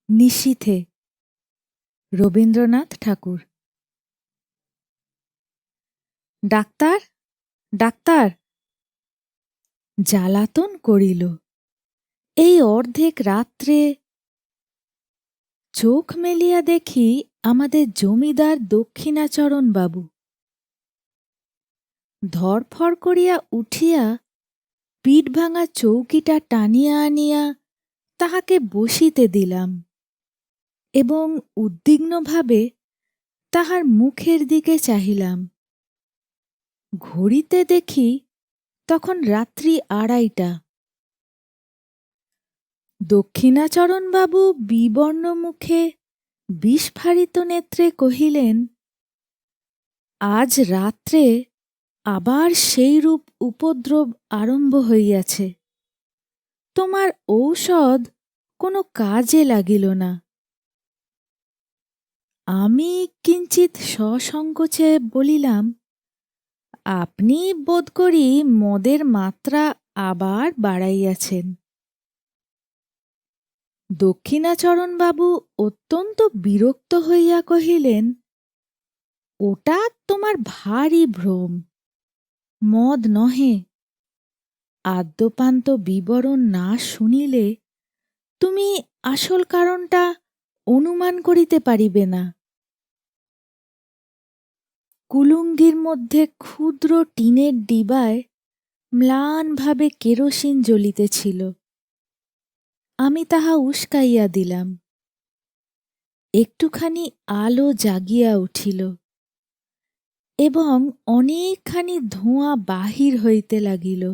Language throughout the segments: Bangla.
নিশীথে রবীন্দ্রনাথ ঠাকুর। ডাক্তার, ডাক্তার জ্বালাতন করিল এই অর্ধেক রাত্রে। চোখ মেলিয়া দেখি আমাদের জমিদার দক্ষিণাচরণ বাবু। ধরফর করিয়া উঠিয়া পিঠ ভাঙা চৌকিটা টানিয়া আনিয়া তাহাকে বসিতে দিলাম এবং উদ্বিগ্নভাবে তাহার মুখের দিকে চাহিলাম। ঘড়িতে দেখি তখন রাত্রি 2:30। দক্ষিণাচরণবাবু বিবর্ণ মুখে বিস্ফারিত নেত্রে কহিলেন, আজ রাত্রে আবার সেইরূপ উপদ্রব আরম্ভ হইয়াছে। তোমার ঔষধ কোনো কাজে লাগিল না। আমি কিঞ্চিৎ সসংকোচে বলিলাম, আপনি বোধ করি মদের মাত্রা আবার বাড়াইয়াছেন। দক্ষিণাচরণবাবু অত্যন্ত বিরক্ত হইয়া কহিলেন, ওটা তোমার ভারী ভ্রম, মদ নহে। আদ্যপান্ত বিবরণ না শুনিলে তুমি আসল কারণটা অনুমান করিতে পারিবে না। কুলুঙ্গির মধ্যে ক্ষুদ্র টিনের ডিবায় ম্লানভাবে কেরোসিন জ্বলিতেছিল। আমি তাহা উস্কাইয়া দিলাম। একটুখানি আলো জাগিয়া উঠিল এবং অনেকখানি ধোঁয়া বাহির হইতে লাগিল।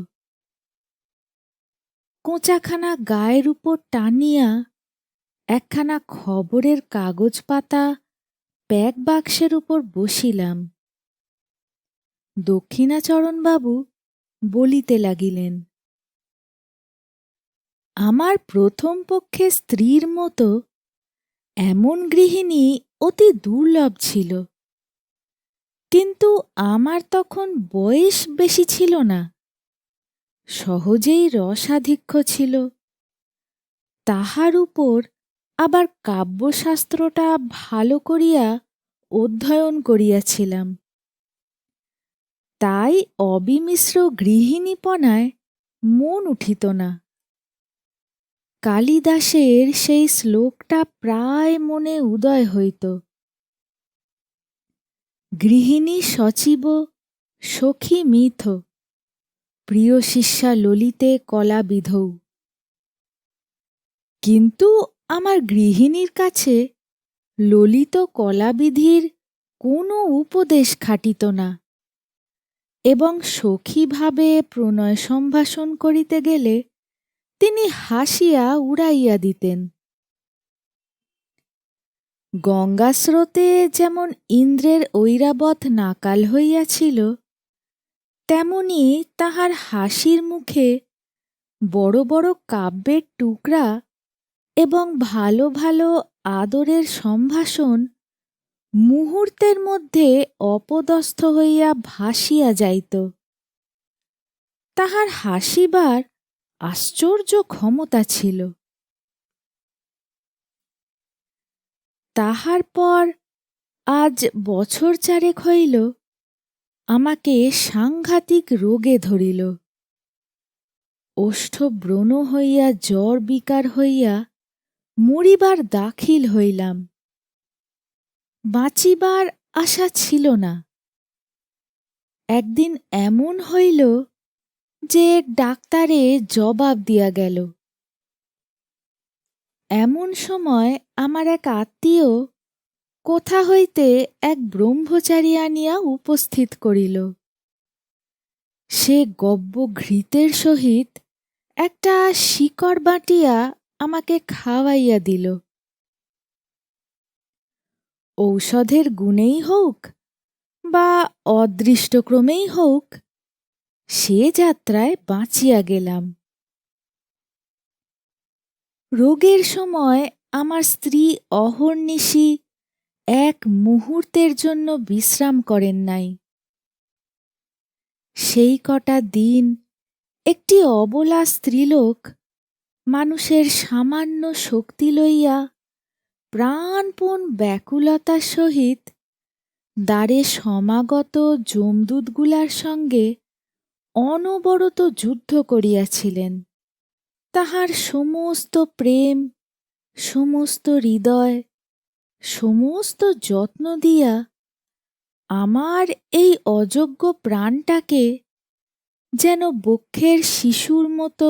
কোঁচাখানা গায়ের উপর টানিয়া একখানা খবরের কাগজ পাতা প্যাক বাক্সের উপর বসিলাম। দক্ষিণাচরণবাবু বলিতে লাগিলেন, আমার প্রথম পক্ষে স্ত্রীর মতো এমন গৃহিণী অতি দুর্লভ ছিল, কিন্তু আমার তখন বয়স বেশি ছিল না। সহজেই রসাধিক্য ছিল। তাহার উপর আবার কাব্যশাস্ত্রটা ভালো করিয়া অধ্যয়ন করিয়াছিলাম। তাই অবিমিশ্র গৃহিণীপনায় মন উঠিত না। কালিদাসের সেই শ্লোকটা প্রায় মনে উদয় হইত, গৃহিণী সচিব সখী মিথ, প্রিয় শিষ্যা ললিতে কলা বিধৌ। কিন্তু আমার গৃহিণীর কাছে ললিত কলাবিধির কোনো উপদেশ খাটিত না এবং সখীভাবে প্রণয় সম্ভাষণ করিতে গেলে তিনি হাসিয়া উড়াইয়া দিতেন। গঙ্গাস্রোতে যেমন ইন্দ্রের ঐরাবত নাকাল হইয়াছিল, তেমনি তাহার হাসির মুখে বড় বড় কাব্যের টুকরা এবং ভালো ভালো আদরের সম্ভাষণ মুহূর্তের মধ্যে অপদস্থ হইয়া ভাসিয়া যাইত। তাহার হাসিবার আশ্চর্য ক্ষমতা ছিল। তাহার পর আজ বছর 4 হইল আমাকে সাংঘাতিক রোগে ধরিল। ওষ্ঠব্রণ হইয়া জ্বর বিকার হইয়া মরিবার দাখিল হইলাম। বাঁচিবার আশা ছিল না। একদিন এমন হইল যে ডাক্তারে জবাব দিয়া গেল। এমন সময় আমার এক আত্মীয় কোথা হইতে এক ব্রহ্মচারী আনিয়া উপস্থিত করিল। সে গব্যঘৃতের সহিত একটা শিকড় বাটিয়া আমাকে খাওয়াইয়া দিল। ঔষধের গুণেই হউক বা অদৃষ্টক্রমেই হউক, সে যাত্রায় বাঁচিয়া গেলাম। রোগের সময় আমার স্ত্রী অহর্নিশি এক মুহূর্তের জন্য বিশ্রাম করেন নাই। সেই কটা দিন একটি অবলা স্ত্রীলোক মানুষের সামান্য শক্তি লইয়া প্রাণপণ ব্যাকুলতার সহিত দ্বারে সমাগত যমদূতগুলার সঙ্গে অনবরত যুদ্ধ করিয়াছিলেন। তাহার সমস্ত প্রেম, সমস্ত হৃদয়, সমস্ত যত্ন দিয়া আমার এই অযোগ্য প্রাণটাকে যেন বক্ষের শিশুর মতো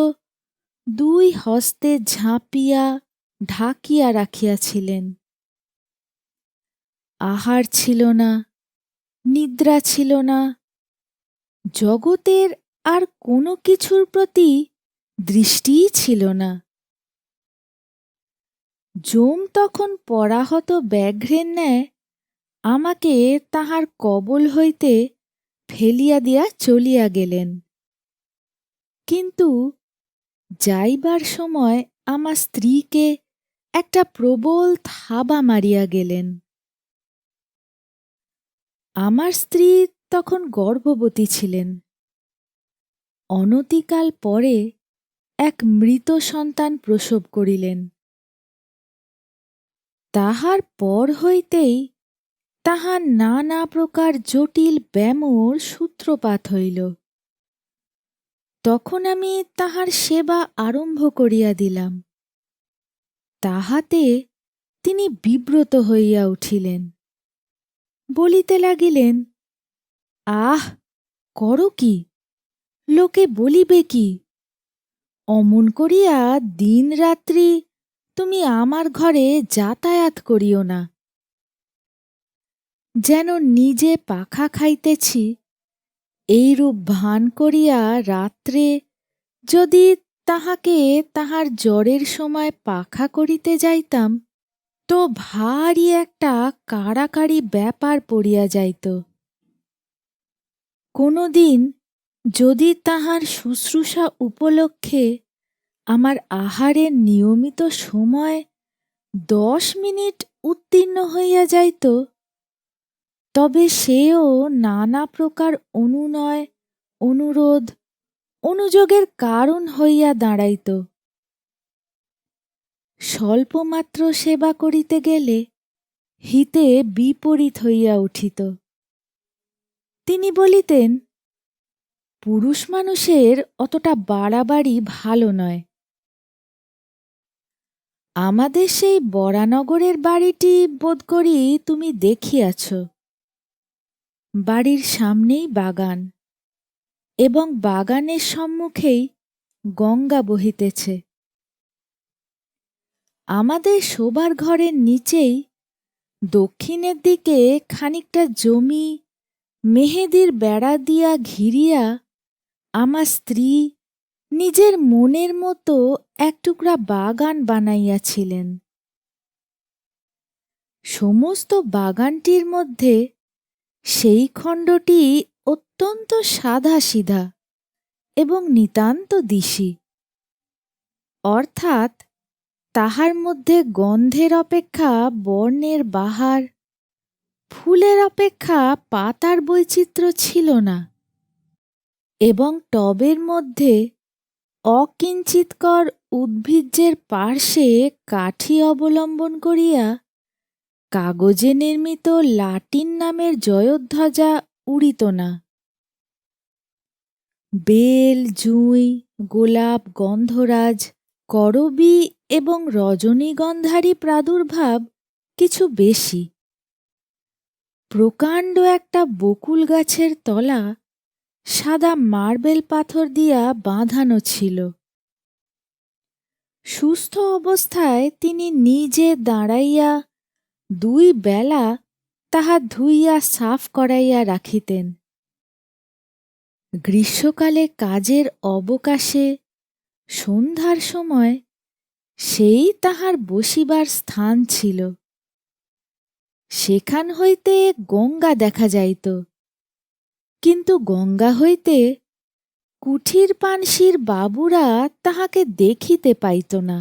দুই হস্তে ঝাঁপিয়া ঢাকিয়া রাখিয়াছিলেন। আহার ছিল না, নিদ্রা ছিল না, জগতের আর কোনো কিছুর প্রতি দৃষ্টিই ছিল না। যম তখন পরাহত ব্যাঘ্রের ন্যায় আমাকে তাহার কবল হইতে ফেলিয়া দিয়া চলিয়া গেলেন। কিন্তু যাইবার সময় আমার স্ত্রীকে একটা প্রবল থাবা মারিয়া গেলেন। আমার স্ত্রী তখন গর্ভবতী ছিলেন। অনতিকাল পরে এক মৃত সন্তান প্রসব করিলেন। তাহার পর হইতেই তাহার নানা প্রকার জটিল ব্যামোর সূত্রপাত হইল। তখন আমি তাহার সেবা আরম্ভ করিয়া দিলাম। তাহাতে তিনি বিব্রত হইয়া উঠিলেন, বলিতে লাগিলেন, আহ, করো কি? লোকে বলিবে কি? অমন করিয়া দিন রাত্রি তুমি আমার ঘরে যাতায়াত করিও না। যেন নিজে পাখা খাইতেছি এইরূপ ভান করিয়া রাত্রে যদি তাহাকে তাহার জ্বরের সময় পাখা করিতে যাইতাম, তো ভারী একটা কাড়াকাড়ি ব্যাপার পড়িয়া যাইত। কোনোদিন যদি তাহার শুশ্রূষা উপলক্ষে আমার আহারের নিয়মিত সময় 10 মিনিট উত্তীর্ণ হইয়া যাইত, তবে সেও নানা প্রকার অনুনয়, অনুরোধ, অনুযোগের কারণ হইয়া দাঁড়াইত। স্বল্পমাত্র সেবা করিতে গেলে হিতে বিপরীত হইয়া উঠিত। তিনি বলিতেন, পুরুষ মানুষের অতটা বাড়াবাড়ি ভালো নয়। আমাদের সেই বরানগরের বাড়িটি বোধ করি তুমি দেখিয়াছ। বাড়ির সামনেই বাগান, এবং বাগানের সম্মুখেই গঙ্গা বহিতেছে। আমাদের শোবার ঘরের নিচেই দক্ষিণের দিকে খানিকটা জমি মেহেদির বেড়া দিয়া ঘিরিয়া আমার স্ত্রী নিজের মনের মতো এক টুকরা বাগান বানাইয়াছিলেন। সমস্ত বাগানটির মধ্যে সেই খণ্ডটি অত্যন্ত সাদাসিধা এবং নিতান্ত দিশি, অর্থাৎ তাহার মধ্যে গন্ধের অপেক্ষা বর্ণের বাহার, ফুলের অপেক্ষা পাতার বৈচিত্র্য ছিল না, এবং টবের মধ্যে অকিঞ্চিৎকর উদ্ভিজ্জের পার্শ্বে কাঠি অবলম্বন করিয়া কাগজে নির্মিত লাটিন নামের জয়ধ্বজা উড়িত না। বেল, জুঁই, গোলাপ, গন্ধরাজ, করবী এবং রজনীগন্ধারী প্রাদুর্ভাব কিছু বেশি। প্রকাণ্ড একটা বকুল গাছের তলা সাদা মার্বেল পাথর দিয়া বাঁধানো ছিল। সুস্থ অবস্থায় তিনি নিজে দাঁড়াইয়া 2 বেলা তাহা ধুইয়া সাফ করাইয়া রাখিতেন। গ্রীষ্মকালে কাজের অবকাশে সন্ধ্যার সময় সেই তাহার বসিবার স্থান ছিল। সেখান হইতে গঙ্গা দেখা যাইত, কিন্তু গঙ্গা হইতে কুঠির পানসির বাবুরা তাহাকে দেখিতে পাইত না।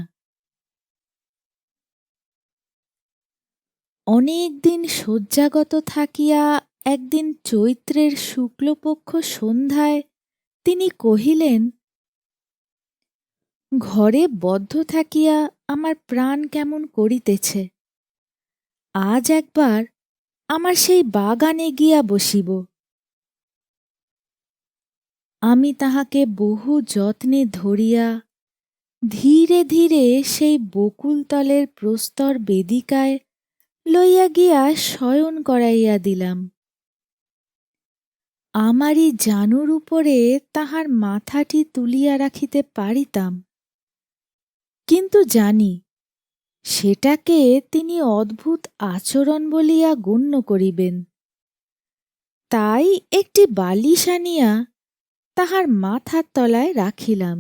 অনেক দিন শয্যাগত থাকিয়া একদিন চৈত্রের শুক্লপক্ষ সন্ধ্যায় তিনি কহিলেন, ঘরে বদ্ধ থাকিয়া আমার প্রাণ কেমন করিতেছে। আজ একবার আমার সেই বাগানে গিয়া বসিব। আমি তাহাকে বহু যত্নে ধরিয়া ধীরে ধীরে সেই বকুলতলের প্রস্তর বেদিকায় লইয়া গিয়া শয়ন করাইয়া দিলাম। আমারই জানুর উপরে তাহার মাথাটি তুলিয়া রাখিতে পারিতাম, কিন্তু জানি সেটাকে তিনি অদ্ভুত আচরণ বলিয়া গণ্য করিবেন। তাই একটি বালিশ আনিয়া তাহার মাথার তলায় রাখিলাম।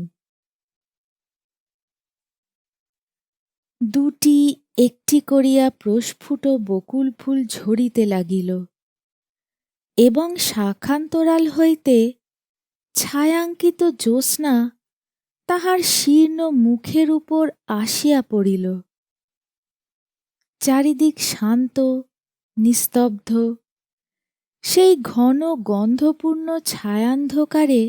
দুটি একটি করিয়া প্রস্ফুট বকুল ফুল ঝরিতে লাগিল এবং শাখান্তরাল হইতে ছায়াঙ্কিত জ্যোৎস্না তাহার শীর্ণ মুখের উপর আসিয়া পড়িল। চারিদিক শান্ত নিস্তব্ধ। সেই ঘন গন্ধপূর্ণ ছায়ান্ধকারে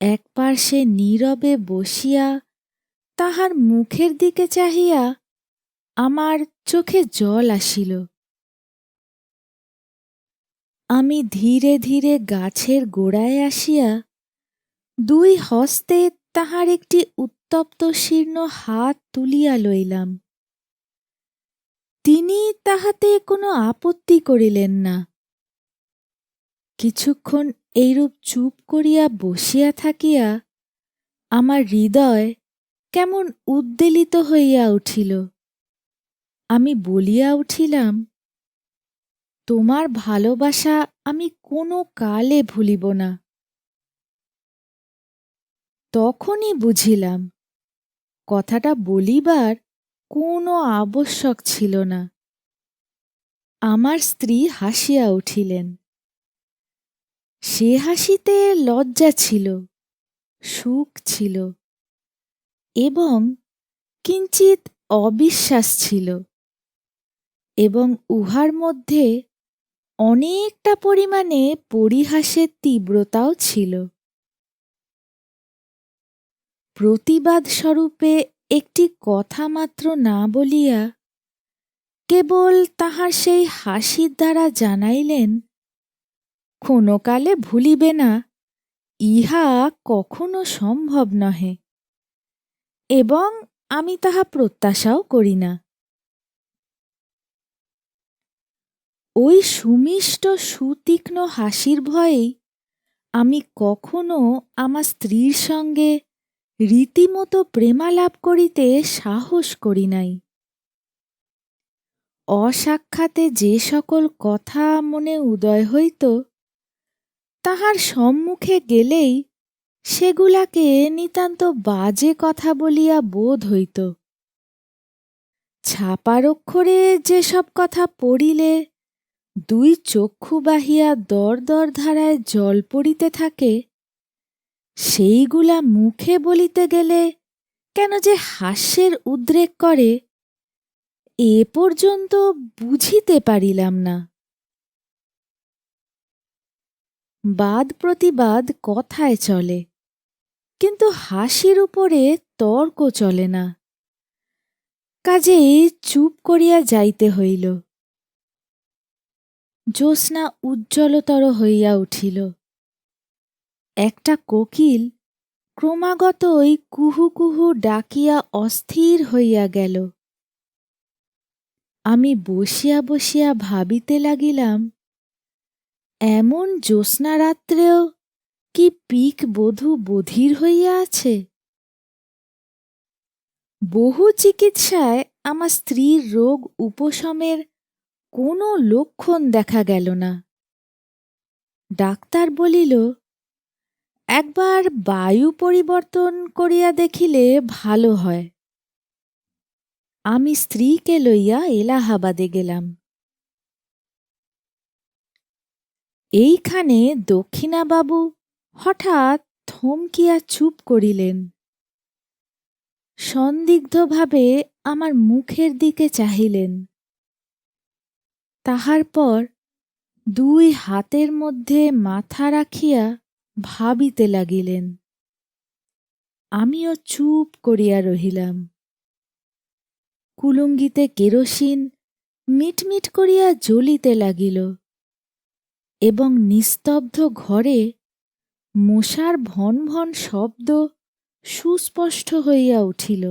একপার্শ্বে নীরবে বসিয়া তাহার মুখের দিকে চাহিয়া আমার চোখে জল আসিল। আমি ধীরে ধীরে গাছের গোড়ায় আসিয়া দুই হস্তে তাহার একটি উত্তপ্ত শীর্ণ হাত তুলিয়া লইলাম। তিনি তাহাতে কোনো আপত্তি করিলেন না। কিছুক্ষণ এইরূপ চুপ করিয়া বসিয়া থাকিয়া আমার হৃদয় কেমন উদ্বেলিত হইয়া উঠিল। আমি বলিয়া উঠিলাম, তোমার ভালোবাসা আমি কোনো কালে ভুলিব না। তখনই বুঝিলাম কথাটা বলিবার কোনো আবশ্যক ছিল না। আমার স্ত্রী হাসিয়া উঠিলেন। সে হাসিতে লজ্জা ছিল, সুখ ছিল এবং কিঞ্চিৎ অবিশ্বাস ছিল, এবং উহার মধ্যে অনেকটা পরিমাণে পরিহাসের তীব্রতাও ছিল। প্রতিবাদ স্বরূপে একটি কথা মাত্র না বলিয়া কেবল তাহার সেই হাসির দ্বারা জানাইলেন, ক্ষণকালে ভুলিবে না, ইহা কখনো সম্ভব নহে, এবং আমি তাহা প্রত্যাশাও করি না। ওই সুমিষ্ট সুতীক্ষ্ণ হাসির ভয়েই আমি কখনো আমার স্ত্রীর সঙ্গে রীতিমতো প্রেমালাপ করিতে সাহস করি নাই। অসাক্ষাতে যে সকল কথা মনে উদয় হইত, তাহার সম্মুখে গেলেই সেগুলাকে নিতান্ত বাজে কথা বলিয়া বোধ হইত। ছাপার অক্ষরে যেসব কথা পড়িলে দুই চক্ষু বাহিয়া দর দর ধারায় জল পড়িতে থাকে, সেইগুলা মুখে বলিতে গেলে কেন যে হাস্যের উদ্রেক করে, এ পর্যন্ত বুঝিতে পারিলাম না। বাদ প্রতিবাদ কথায় চলে, কিন্তু হাসির উপরে তর্ক চলে না। কাজেই চুপ করিয়া যাইতে হইল। জ্যোৎস্না উজ্জ্বলতর হইয়া উঠিল। একটা কোকিল ক্রমাগতই কুহু কুহু ডাকিয়া অস্থির হইয়া গেল। আমি বসিয়া বসিয়া ভাবিতে লাগিলাম, এমন জ্যোৎস্না রাত্রেও কি পিক বধূ বধির হইয়া আছে? বহু চিকিৎসায় আমার স্ত্রীর রোগ উপশমের কোনো লক্ষণ দেখা গেল না। ডাক্তার বলিল, একবার বায়ু পরিবর্তন করিয়া দেখিলে ভালো হয়। আমি স্ত্রীকে লইয়া এলাহাবাদে গেলাম। এইখানে দক্ষিণাবাবু হঠাৎ থমকিয়া চুপ করিলেন। সন্দিগ্ধভাবে আমার মুখের দিকে চাহিলেন। তাহার পর দুই হাতের মধ্যে মাথা রাখিয়া ভাবিতে লাগিলেন। আমিও চুপ করিয়া রহিলাম। কুলুঙ্গিতে কেরোসিন মিটমিট করিয়া জ্বলিতে লাগিল এবং নিস্তব্ধ ঘরে মশার ভন ভন শব্দ সুস্পষ্ট হইয়া উঠিল।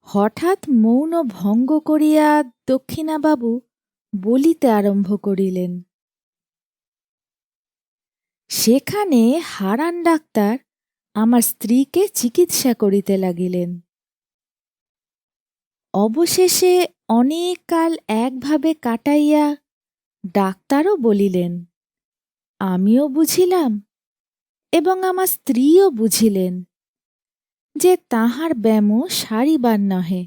হঠাৎ মৌন ভঙ্গ করিয়া দক্ষিণাবাবু বলিতে আরম্ভ করিলেন। সেখানে হারান ডাক্তার আমার স্ত্রীকে চিকিৎসা করিতে লাগিলেন। অবশেষে অনেক কাল একভাবে কাটাইয়া ডাক্তারও বলিলেন, আমিও বুঝিলাম এবং আমার স্ত্রীও বুঝিলেন যে তাহার ব্যামো সারিবার নহে,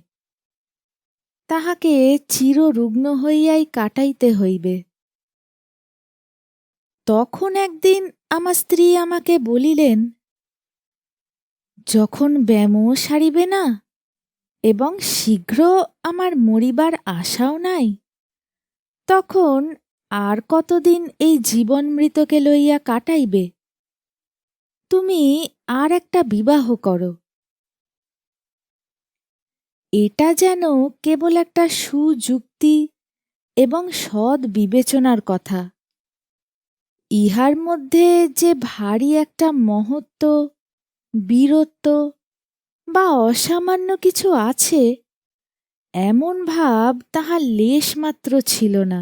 তাহাকে চিররুগ্ন হইয়াই কাটাইতে হইবে। তখন একদিন আমার স্ত্রী আমাকে বলিলেন, যখন ব্যামো সারিবে না এবং শীঘ্র আমার মরিবার আশাও নাই, তখন আর কতদিন এই জীবন মৃতকে লইয়া কাটাইবে? তুমি আর একটা বিবাহ করো। এটা যেন কেবল একটা সুযুক্তি এবং সৎ বিবেচনার কথা। ইহার মধ্যে যে ভারী একটা মহত্ব, বীরত্ব বা অসামান্য কিছু আছে, এমন ভাব তাহার লেশমাত্র ছিল না।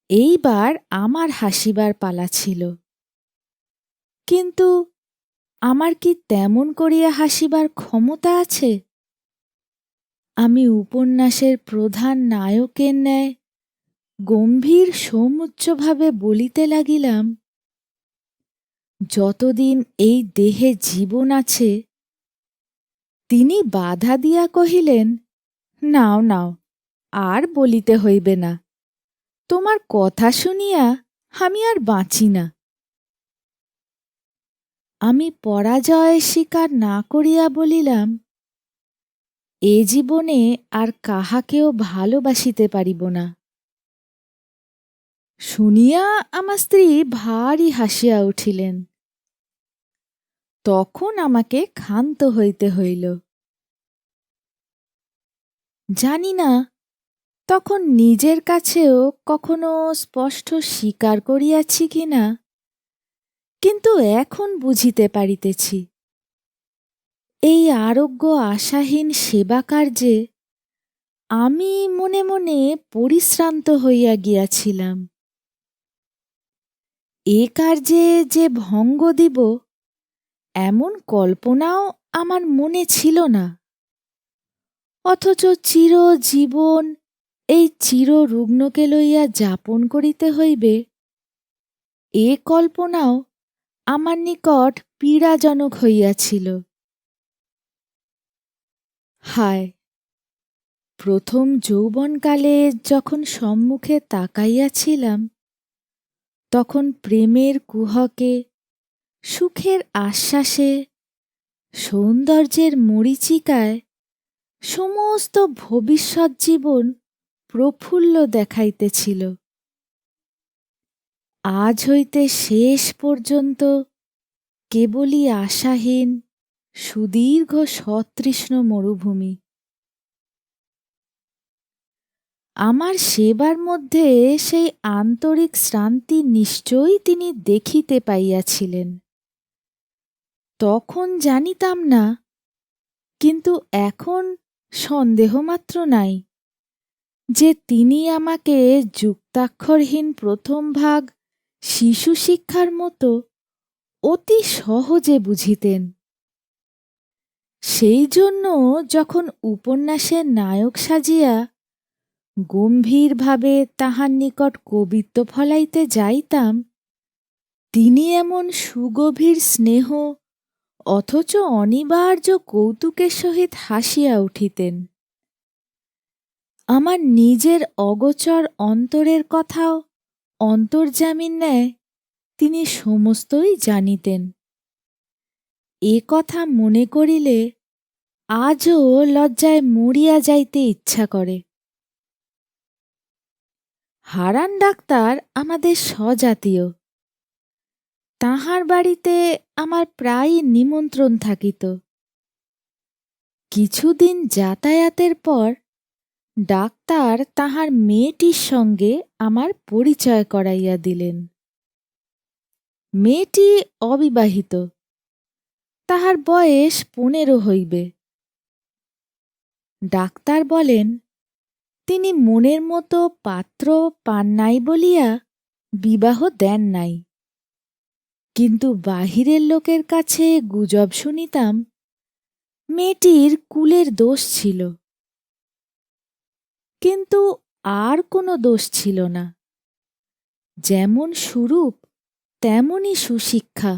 এইবার আমার হাসিবার পালা ছিল, কিন্তু আমার কি তেমন করিয়া হাসিবার ক্ষমতা আছে? আমি উপন্যাসের প্রধান নায়কের ন্যায় গম্ভীর সৌমুচ্চভাবে বলিতে লাগিলাম, যতদিন এই দেহে জীবন আছে। তিনি বাধা দিয়া কহিলেন, নাও নাও, আর বলিতে হইবে না, তোমার কথা শুনিয়া আমি আর বাঁচি না। আমি পরাজয় স্বীকার না করিয়া বলিলাম, এ জীবনে আর কাহাকেও ভালোবাসিতে পারিব না। শুনিয়া আমার স্ত্রী ভারী হাসিয়া উঠিলেন। তখন আমাকে ক্ষান্ত হইতে হইল। জানি না তখন নিজের কাছেও কখনো স্পষ্ট স্বীকার করিয়াছি কিনা, কিন্তু এখন বুঝিতে পারিতেছি, এই আরোগ্য আশাহীন সেবা কার্যে আমি মনে মনে পরিশ্রান্ত হইয়া গিয়াছিলাম। এ কার্যে যে ভঙ্গ দিব এমন কল্পনাও আমার মনে ছিল না, অথচ চিরজীবন এই চিররুগ্নকে লইয়া যাপন করিতে হইবে, এ কল্পনাও আমার নিকট পীড়াজনক হইয়াছিল। হায়, প্রথম যৌবনকালে যখন সম্মুখে তাকাইয়াছিলাম, তখন প্রেমের কুহকে, সুখের আশ্বাসে, সৌন্দর্যের মরীচিকায় সমস্ত ভবিষ্যৎ জীবন প্রফুল্ল দেখাইতেছিল। আজ হইতে শেষ পর্যন্ত কেবলই আশাহীন সুদীর্ঘ সতৃষ্ণ মরুভূমি। আমার সেবার মধ্যে সেই আন্তরিক শ্রান্তি নিশ্চয়ই তিনি দেখিতে পাইয়াছিলেন। তখন জানিতাম না, কিন্তু এখন সন্দেহমাত্র নাই যে তিনি আমাকে যুক্তাক্ষরহীন প্রথম ভাগ শিশু শিক্ষার মতো অতি সহজে বুঝিতেন। সেই জন্য যখন উপন্যাসের নায়ক সাজিয়া গম্ভীরভাবে তাহার নিকট কবিত্ব ফলাইতে যাইতাম, তিনি এমন সুগভীর স্নেহ অথচ অনিবার্য কৌতুকের সহিত হাসিয়া উঠিতেন। আমার নিজের অগোচর অন্তরের কথাও অন্তর্যামীর ন্যায় তিনি সমস্তই জানিতেন। এ কথা মনে করিলে আজও লজ্জায় মরিয়া যাইতে ইচ্ছা করে। হারান ডাক্তার আমাদের স্বজাতীয়। তাহার বাড়িতে আমার প্রায়ই নিমন্ত্রণ থাকিত, কিছুদিন যাতায়াতের পর ডাক্তার তাহার মেয়েটির সঙ্গে আমার পরিচয় করাইয়া দিলেন। মেয়েটি অবিবাহিত, তাহার বয়স 15 হইবে। ডাক্তার বলেন তিনি মনের মতো পাত্র পান নাই বলিয়া বিবাহ দেন নাই, কিন্তু বাহিরের লোকের কাছে গুজব শুনিতাম মেয়েটির কুলের দোষ ছিল, কিন্তু আর কোনো দোষ ছিল না। যেমন সুরূপ তেমনই সুশিক্ষা।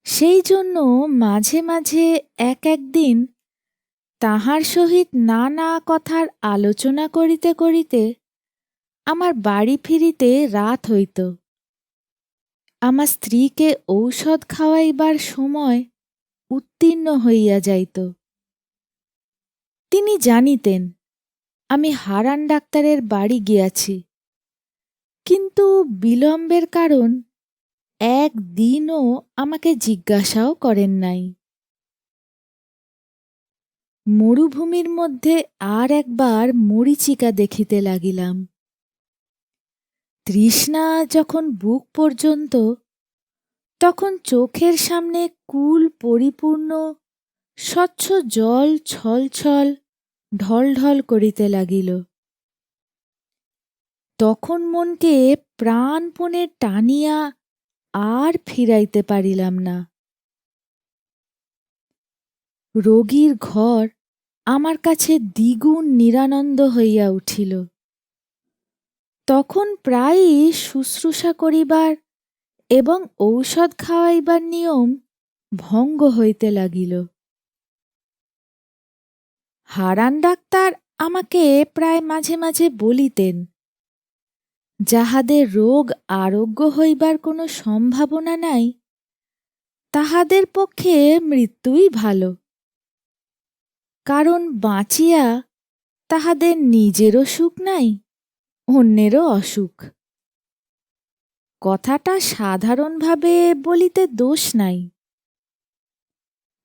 সেই জন্য মাঝে মাঝে একদিন তাহার সহিত নানা কথার আলোচনা করিতে করিতে আমার বাড়ি ফিরিতে রাত হইত। আমার স্ত্রীকে ঔষধ খাওয়াইবার সময় উত্তীর্ণ হইয়া যাইত। তিনি জানিতেন আমি হারান ডাক্তারের বাড়ি গিয়াছি, কিন্তু বিলম্বের কারণ একদিনও আমাকে জিজ্ঞাসাও করেন নাই। মরুভূমির মধ্যে আর একবার মরীচিকা দেখিতে লাগিলাম। তৃষ্ণা যখন বুক পর্যন্ত, তখন চোখের সামনে কুল পরিপূর্ণ স্বচ্ছ জল ছলছল ঢলঢল করিতে লাগিল। তখন মনকে প্রাণপণে টানিয়া আর ফিরাইতে পারিলাম না। রোগীর ঘর আমার কাছে দ্বিগুণ নিরানন্দ হইয়া উঠিল। তখন প্রায়ই শুশ্রূষা করিবার এবং ঔষধ খাওয়াইবার নিয়ম ভঙ্গ হইতে লাগিল। হারান ডাক্তার আমাকে প্রায় মাঝে মাঝে বলিতেন, যাহাদের রোগ আরোগ্য হইবার কোনো সম্ভাবনা নাই, তাহাদের পক্ষে মৃত্যুই ভালো, কারণ বাঁচিয়া তাহাদের নিজেরও সুখ নাই, অন্যেরও অসুখ। কথাটা সাধারণভাবে বলিতে দোষ নাই,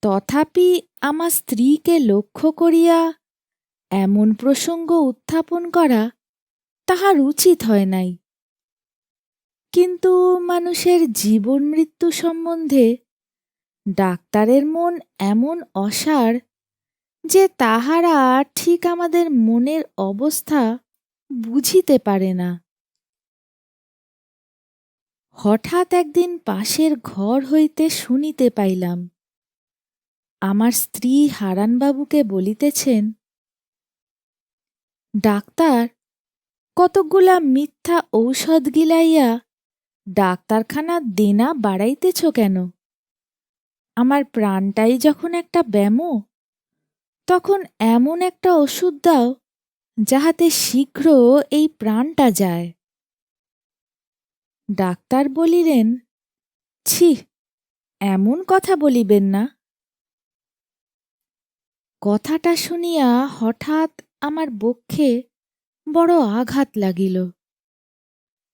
তথাপি আমার স্ত্রীকে লক্ষ্য করিয়া এমন প্রসঙ্গ উত্থাপন করা তাহার উচিত হয় নাই। কিন্তু মানুষের জীবন মৃত্যু সম্বন্ধে ডাক্তারের মন এমন অসাড় যে তাহারা ঠিক আমাদের মনের অবস্থা বুঝিতে পারে না। হঠাৎ একদিন পাশের ঘর হইতে শুনিতে পাইলাম আমার স্ত্রী হারানবাবুকে বলিতেছেন, ডাক্তার, কতকগুলা মিথ্যা ঔষধ গিলাইয়া ডাক্তারখানা দেনা বাড়াইতেছ কেন? আমার প্রাণটাই যখন একটা ব্যামো, তখন এমন একটা ওষুধ দাও যাহাতে শীঘ্র এই প্রাণটা যায়। ডাক্তার বলিলেন, ছি, এমন কথা বলিবেন না। কথাটা শুনিয়া হঠাৎ আমার বক্ষে বড় আঘাত লাগিল।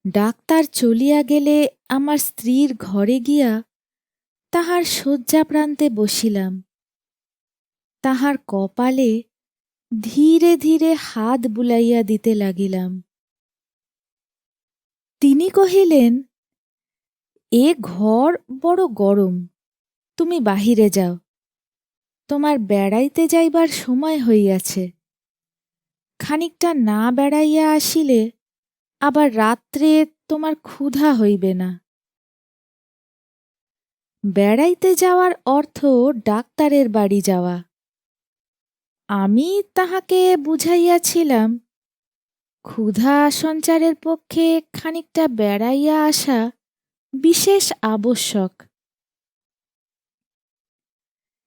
ডাক্তার চলিয়া গেলে আমার স্ত্রীর ঘরে গিয়া তাহার শয্যাপ্রান্তে বসিলাম। তাহার কপালে ধীরে ধীরে হাত বুলাইয়া দিতে লাগিলাম। তিনি কহিলেন, এ ঘর বড় গরম, তুমি বাহিরে যাও, তোমার বেড়াইতে যাইবার সময় হইয়াছে। খানিকটা না বেড়াইয়া আসিলে আবার রাত্রে তোমার ক্ষুধা হইবে না। বেড়াইতে যাওয়ার অর্থ ডাক্তারের বাড়ি যাওয়া। আমি তাহাকে বুঝাইয়াছিলাম ক্ষুধা সঞ্চারের পক্ষে খানিকটা বেড়াইয়া আসা বিশেষ আবশ্যক।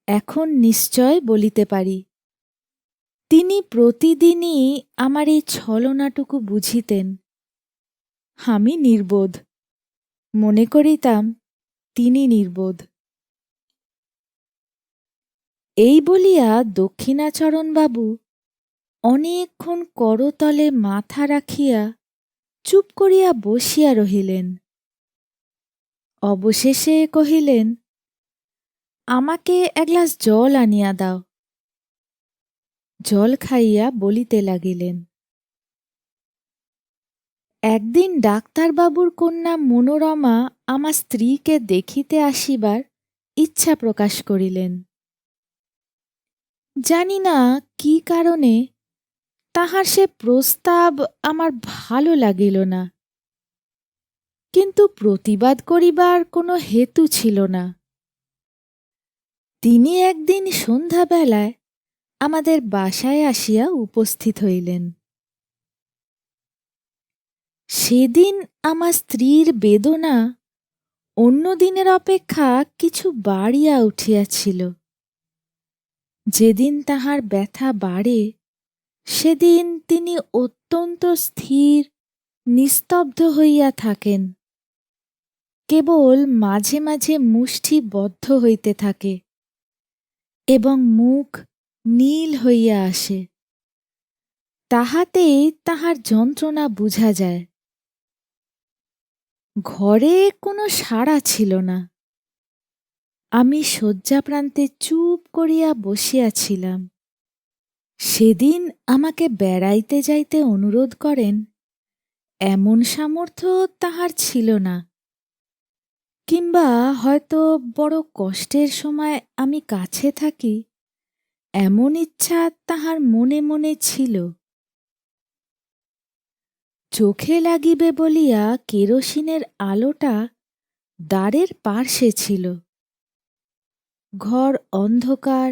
এখন নিশ্চয় বলিতে পারি, তিনি প্রতিদিনই আমার এই ছলনাটুকু বুঝিতেন। আমি নির্বোধ, মনে করিতাম তিনি নির্বোধ। এই বলিয়া দক্ষিণাচরণবাবু অনেকক্ষণ করতলে মাথা রাখিয়া চুপ করিয়া বসিয়া রহিলেন। অবশেষে কহিলেন, আমাকে এক গ্লাস জল আনিয়া দাও। জল খাইয়া বলিতে লাগিলেন, একদিন ডাক্তারবাবুর কন্যা মনোরমা আমার স্ত্রীকে দেখিতে আসিবার ইচ্ছা প্রকাশ করিলেন। জানি না কি কারণে তাহার সে প্রস্তাব আমার ভালো লাগিল না, কিন্তু প্রতিবাদ করিবার কোনো হেতু ছিল না। তিনি একদিন সন্ধ্যাবেলায় আমাদের বাসায় আসিয়া উপস্থিত হইলেন। সেদিন আমার স্ত্রীর বেদনা অন্য দিনের অপেক্ষা কিছু বাড়িয়া উঠিয়াছিল। যেদিন তাহার ব্যথা বাড়ে সেদিন তিনি অত্যন্ত স্থির নিস্তব্ধ হইয়া থাকেন, কেবল মাঝে মাঝে মুষ্টি বদ্ধ হইতে থাকে এবং মুখ নীল হইয়া আসে। তাহাতেই তাহার যন্ত্রণা বুঝা যায়। ঘরে কোনো সাড়া ছিল না। আমি শয্যাপ্রান্তে চুপ করিয়া বসিয়াছিলাম। সেদিন আমাকে বেড়াইতে যাইতে অনুরোধ করেন এমন সামর্থ্য তাহার ছিল না, কিংবা হয়তো বড় কষ্টের সময় আমি কাছে থাকি এমন ইচ্ছা তাহার মনে মনে ছিল। চোখে লাগিবে বলিয়া কেরোসিনের আলোটা দ্বারের পার্শ্বে ছিল। ঘর অন্ধকার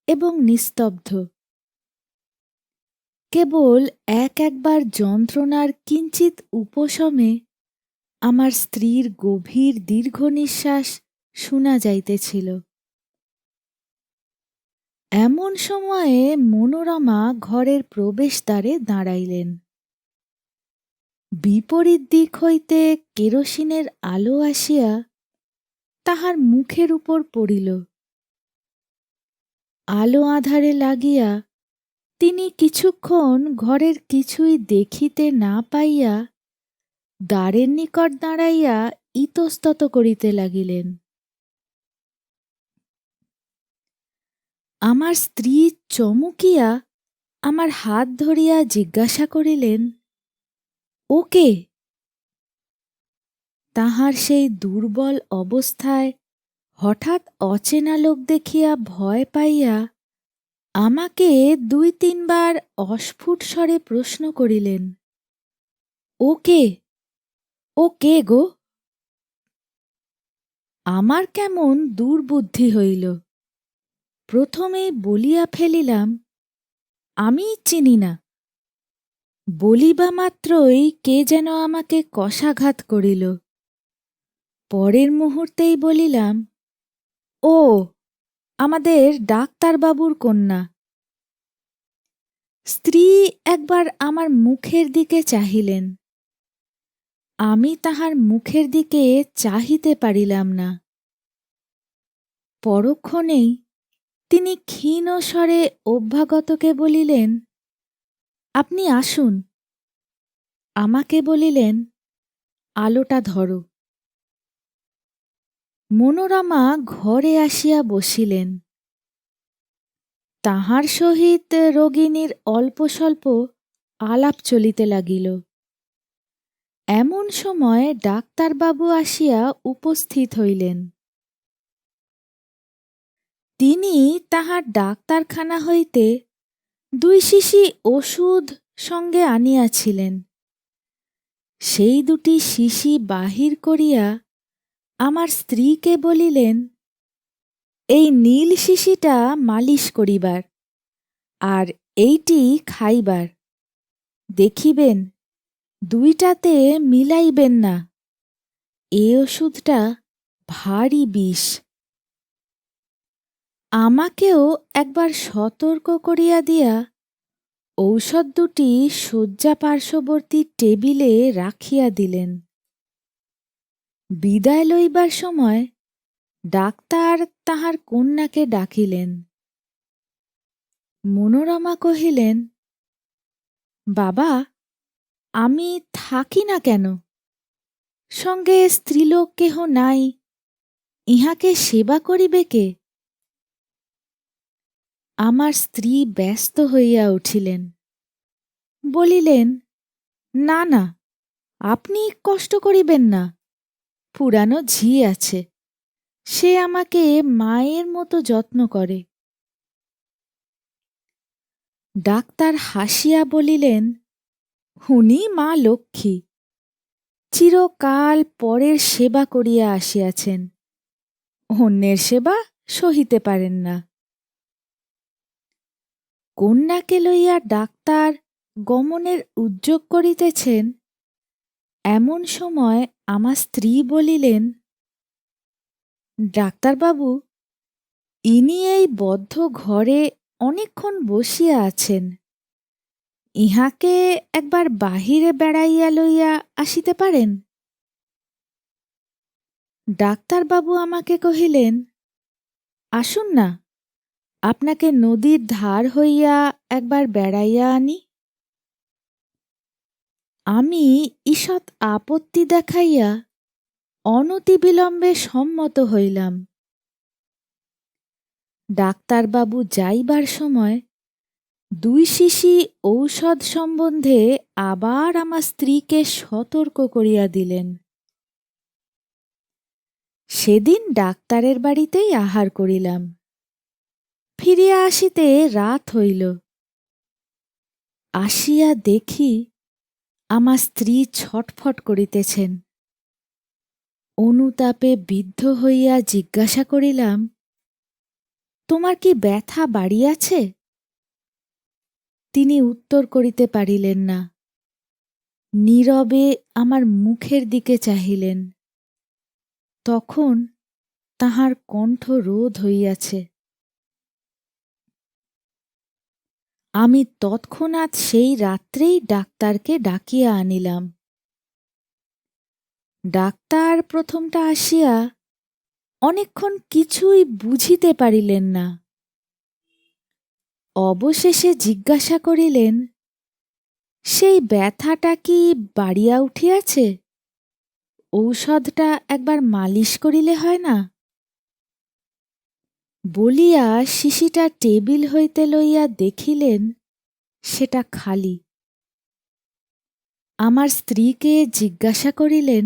এবং নিস্তব্ধ। কেবল একবার যন্ত্রণার কিঞ্চিত উপশমে আমার স্ত্রীর গভীর দীর্ঘ নিঃশ্বাস শোনা যাইতেছিল। এমন সময়ে মনোরমা ঘরের প্রবেশদ্বারে দাঁড়াইলেন। বিপরীত দিক হইতে কেরোসিনের আলো আসিয়া তাহার মুখের উপর পড়িল। আলো আঁধারে লাগিয়া তিনি কিছুক্ষণ ঘরের কিছুই দেখিতে না পাইয়া দ্বারের নিকট দাঁড়াইয়া ইতস্তত করিতে লাগিলেন। আমার স্ত্রী চমকিয়া আমার হাত ধরিয়া জিজ্ঞাসা করিলেন, ও কে? তাহার সেই দুর্বল অবস্থায় হঠাৎ অচেনা লোক দেখিয়া ভয় পাইয়া আমাকে ২-৩ বার অস্ফুট স্বরে প্রশ্ন করিলেন, ও কে? ও কে গো? আমার কেমন দুর্বুদ্ধি হইল। প্রথমেই বলিয়া ফেলিলাম, আমি চিনি না। বলিবা মাত্রই কে যেন আমাকে কশাঘাত করিল। পরের মুহূর্তেই বলিলাম, ও আমাদের ডাক্তারবাবুর কন্যা। স্ত্রী একবার আমার মুখের দিকে চাহিলেন। আমি তাহার মুখের দিকে চাহিতে পারিলাম না। পরক্ষণেই তিনি ক্ষীণ স্বরে অভ্যাগতকে বলিলেন, আপনি আসুন। আমাকে বলিলেন, আলোটা ধরো। মনোরমা ঘরে আসিয়া বসিলেন। তাহার সহিত রোগিণীর অল্প স্বল্প আলাপ চলিতে লাগিল। এমন সময় ডাক্তারবাবু আসিয়া উপস্থিত হইলেন। তিনি তাহার ডাক্তারখানা হইতে ২ শিশি ওষুধ সঙ্গে আনিয়াছিলেন। সেই ২টি শিশি বাহির করিয়া আমার স্ত্রীকে বলিলেন, এই নীল শিশিটা মালিশ করিবার, আর এইটি খাইবার। দেখিবেন ২টাতে মিলাইবেন না, এ ওষুধটা ভারী বিষ। আমাকেও একবার সতর্ক করিয়া দিয়া ঔষধ ২টি শয্যা পার্শ্ববর্তী টেবিলে রাখিয়া দিলেন। বিদায় লইবার সময় ডাক্তার তাহার কন্যাকে ডাকিলেন। মনোরমা কহিলেন, বাবা, আমি থাকি না কেন? সঙ্গে স্ত্রীলোক কেহ নাই, ইহাকে সেবা করিবে কে? আমার স্ত্রী ব্যস্ত হইয়া উঠিলেন, বলিলেন, না না, আপনি কষ্ট করিবেন না, পুরানো ঝি আছে, সে আমাকে মায়ের মতো যত্ন করে। ডাক্তার হাসিয়া বলিলেন, উনি মা লক্ষ্মী, চিরকাল পরের সেবা করিয়া আসিয়াছেন, অন্যের সেবা সহিতে পারেন না। কন্যাকে লইয়া ডাক্তার গমনের উদ্যোগ করিতেছেন, এমন সময় আমার স্ত্রী বলিলেন, ডাক্তারবাবু, ইনি এই বদ্ধ ঘরে অনেকক্ষণ বসিয়া আছেন, ইহাকে একবার বাহিরে বেড়াইয়া লইয়া আসিতে পারেন। ডাক্তারবাবু আমাকে কহিলেন, আসুন না, আপনাকে নদীর ধার হইয়া একবার বেড়াইয়া আনি। আমি ঈষৎ আপত্তি দেখাইয়া অনতিবিলম্বে সম্মত হইলাম। ডাক্তারবাবু যাইবার সময় 2 শিশি ঔষধ সম্বন্ধে আবার আমার স্ত্রীকে সতর্ক করিয়া দিলেন। সেদিন ডাক্তারের বাড়িতেই আহার করিলাম। ফিরিয়া আসিতে রাত হইল। আসিয়া দেখি আমার স্ত্রী ছটফট করিতেছেন। অনুতাপে বিদ্ধ হইয়া জিজ্ঞাসা করিলাম, তোমার কি ব্যথা বাড়িয়াছে? তিনি উত্তর করিতে পারিলেন না। নীরবে আমার মুখের দিকে চাহিলেন। তখন তাহার কণ্ঠ রোধ হইয়াছে। আমি তৎক্ষণাৎ সেই রাত্রেই ডাক্তারকে ডাকিয়া আনিলাম। ডাক্তার প্রথমটা আসিয়া অনেকক্ষণ কিছুই বুঝিতে পারিলেন না। অবশেষে জিজ্ঞাসা করিলেন, সেই ব্যথাটা কি বাড়িয়া উঠিয়াছে? ঔষধটা একবার মালিশ করিলে হয় না? বলিয়া শিশিটা টেবিল হইতে লইয়া দেখিলেন সেটা খালি। আমার স্ত্রীকে জিজ্ঞাসা করিলেন,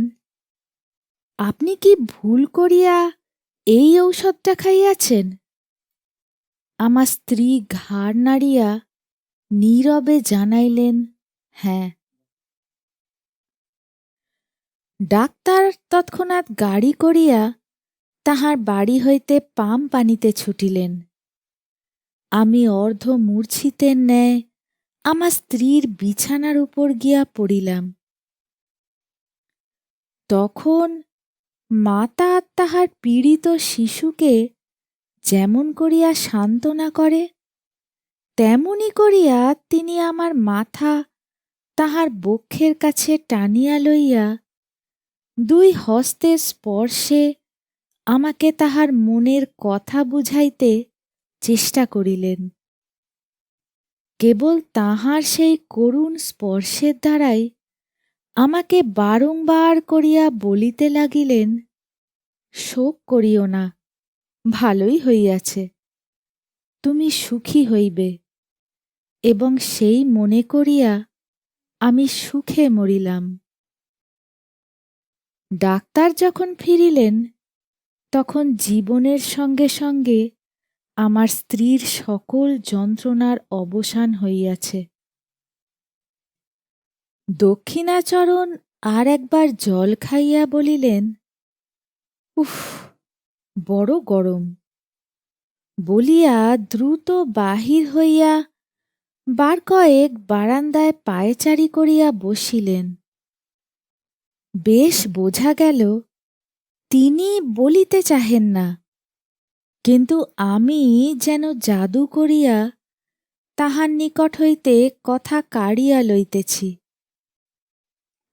আপনি কি ভুল করিয়া এই ঔষধটা খাইয়াছেন? আমার স্ত্রী ঘাড় নাড়িয়া নীরবে জানাইলেন, হ্যাঁ। ডাক্তার তৎক্ষণাৎ গাড়ি করিয়া তাহার বাড়ি হইতে পাম পানিতে ছুটিলেন। আমি অর্ধমূর্ছিতের ন্যায় আমার স্ত্রীর বিছানার উপর গিয়া পড়িলাম। তখন মাতা তাহার পীড়িত শিশুকে যেমন করিয়া সান্ত্বনা করে, তেমনি করিয়া তিনি আমার মাথা তাহার বক্ষের কাছে টানিয়া লইয়া 2 হস্তের স্পর্শে আমাকে তাহার মনের কথা বুঝাইতে চেষ্টা করিলেন। কেবল তাহার সেই করুণ স্পর্শের দ্বারাই আমাকে বারংবার করিয়া বলিতে লাগিলেন, শোক করিও না, ভালোই হইয়াছে, তুমি সুখী হইবে। এবং সেই মনে করিয়া আমি সুখে মরিলাম। ডাক্তার যখন ফিরিলেন, তখন জীবনের সঙ্গে সঙ্গে আমার স্ত্রীর সকল যন্ত্রণার অবসান হইয়াছে। দক্ষিণাচরণ আর একবার জল খাইয়া বলিলেন, উফ, বড় গরম। বলিয়া দ্রুত বাহির হইয়া বার কয়েক বারান্দায় পায়চারি করিয়া বসিলেন। বেশ বোঝা গেল তিনি বলিতে চাহেন না, কিন্তু আমি যেন জাদু করিয়া তাহার নিকট হইতে কথা কাড়িয়া লইতেছি।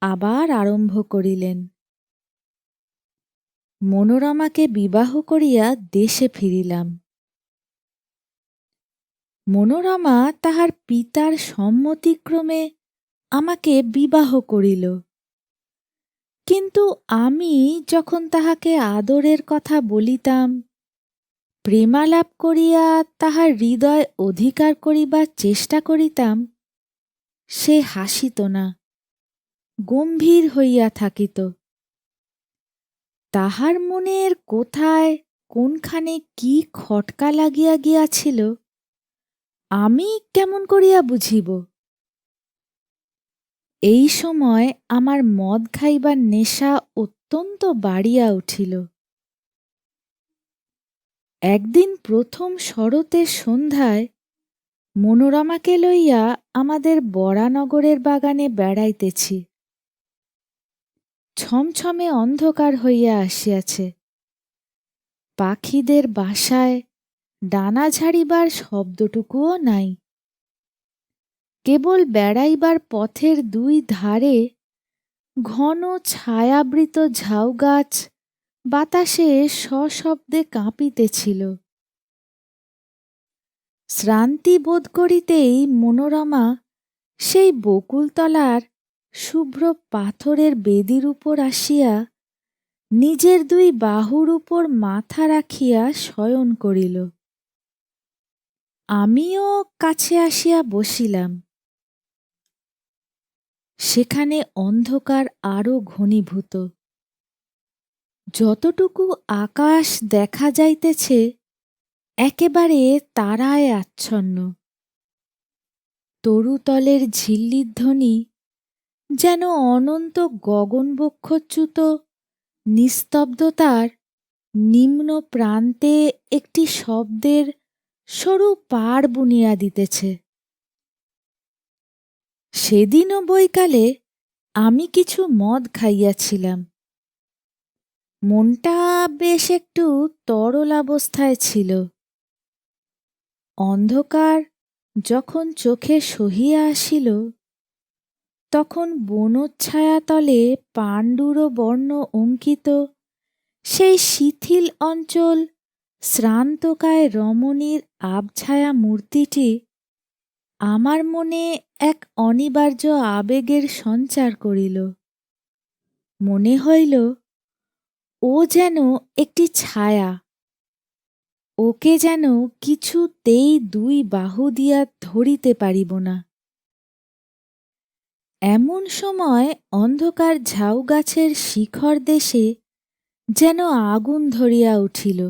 আবার আরম্ভ করিলেন, মনোরমাকে বিবাহ করিয়া দেশে ফিরিলাম। মনোরমা তাহার পিতার সম্মতিক্রমে আমাকে বিবাহ করিল। কিন্তু আমি যখন তাহাকে আদরের কথা বলিতাম, প্রেমালাপ করিয়া তাহার হৃদয় অধিকার করিবার চেষ্টা করিতাম, সে হাসিত না, গম্ভীর হইয়া থাকিত। তাহার মনের কোথায় কোনখানে কি খটকা লাগিয়া গিয়াছিল, আমি কেমন করিয়া বুঝিব? এই সময় আমার মদ খাইবার নেশা অত্যন্ত বাড়িয়া উঠিল। একদিন প্রথম শরতের সন্ধ্যায় মনোরমাকে লইয়া আমাদের বরানগরের বাগানে বেড়াইতেছি। ছমছমে অন্ধকার হইয়া আসিয়াছে। পাখিদের বাসায় ডানা ঝাড়িবার শব্দটুকুও নাই। কেবল বেড়াইবার পথের দুই ধারে ঘন ছায়াবৃত ঝাউগাছ বাতাসে সশব্দে কাঁপিতেছিল। শ্রান্তি বোধ করিতেই মনোরমা সেই বকুলতলার শুভ্র পাথরের বেদির উপর আসিয়া নিজের দুই বাহুর উপর মাথা রাখিয়া শয়ন করিল। আমিও কাছে আসিয়া বসিলাম। সেখানে অন্ধকার আরো ঘনীভূত। যতটুকু আকাশ দেখা যাইতেছে একেবারে তারায় আচ্ছন্ন। তরুতলের ঝিল্লির ধ্বনি যেন অনন্ত গগনবক্ষচ্যুত নিস্তব্ধতার নিম্ন প্রান্তে একটি শব্দের সরু পাড় বুনিয়া দিতেছে। সেদিনও বৈকালে আমি কিছু মদ খাইয়াছিলাম। মনটা বেশ একটু তরলাবস্থায় ছিল। অন্ধকার যখন চোখে সহিয়া আসিল, তখন বনচ্ছায়াতলে পাণ্ডুর বর্ণ অঙ্কিত সেই শিথিল অঞ্চল শ্রান্তকায় রমণীর আবছায়া মূর্তিটি আমার মনে এক অনিবার্য আবেগের সঞ্চার করিল। মনে হইল ও যেন একটি ছায়া, ওকে যেন কিছুতেই দুই বাহু দিয়া ধরিতে পারিব না। এমন সময় অন্ধকার ঝাউ গাছের শিখর দেশে যেন আগুন ধরিয়া উঠিল।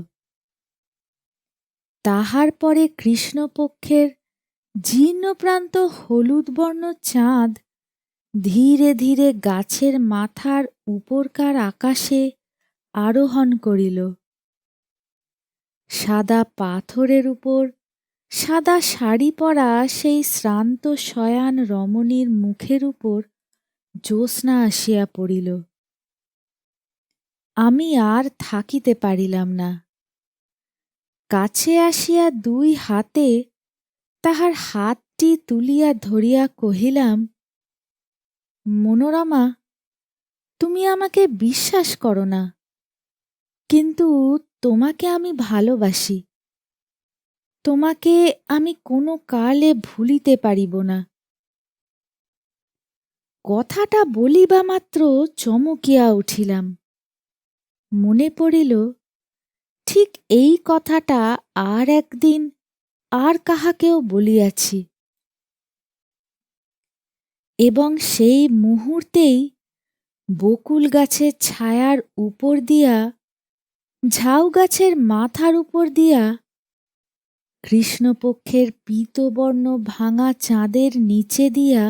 তাহার পরে কৃষ্ণপক্ষের জীর্ণপ্রান্ত হলুদ বর্ণ চাঁদ ধীরে ধীরে গাছের মাথার উপরকার আকাশে আরোহণ করিল। সাদা পাথরের উপর সাদা শাড়ি পরা সেই শ্রান্ত শয়ান রমণীর মুখের উপর জ্যোৎস্না আসিয়া পড়িল। আমি আর থাকিতে পারিলাম না। কাছে আসিয়া দুই হাতে তাহার হাতটি তুলিয়া ধরিয়া কহিলাম, মনোরমা, তুমি আমাকে বিশ্বাস করো না, কিন্তু তোমাকে আমি ভালোবাসি। তোমাকে আমি কোনো কালে ভুলিতে পারিব না। কথাটা বলিবা মাত্র চমকিয়া উঠিলাম। মনে পড়িল, ঠিক এই কথাটা আর একদিন আর কাহাকেও বলিয়াছি, এবং সেই মুহূর্তেই বকুল গাছের ছায়ার উপর দিয়া, ঝাউ গাছের মাথার উপর দিয়া, কৃষ্ণপক্ষের পীতবর্ণ ভাঙা চাঁদের নিচে দিয়া,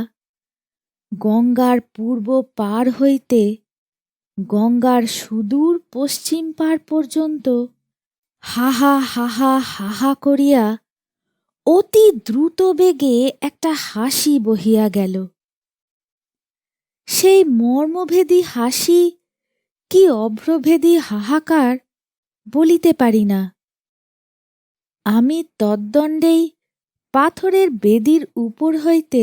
গঙ্গার পূর্ব পার হইতে গঙ্গার সুদূর পশ্চিম পার পর্যন্ত হাহা হাহা হাহা করিয়া অতি দ্রুত বেগে একটা হাসি বহিয়া গেল। সেই মর্মভেদী হাসি কি অভ্রভেদী হাহাকার বলিতে পারি না। আমি তদ্দণ্ডেই পাথরের বেদির উপর হইতে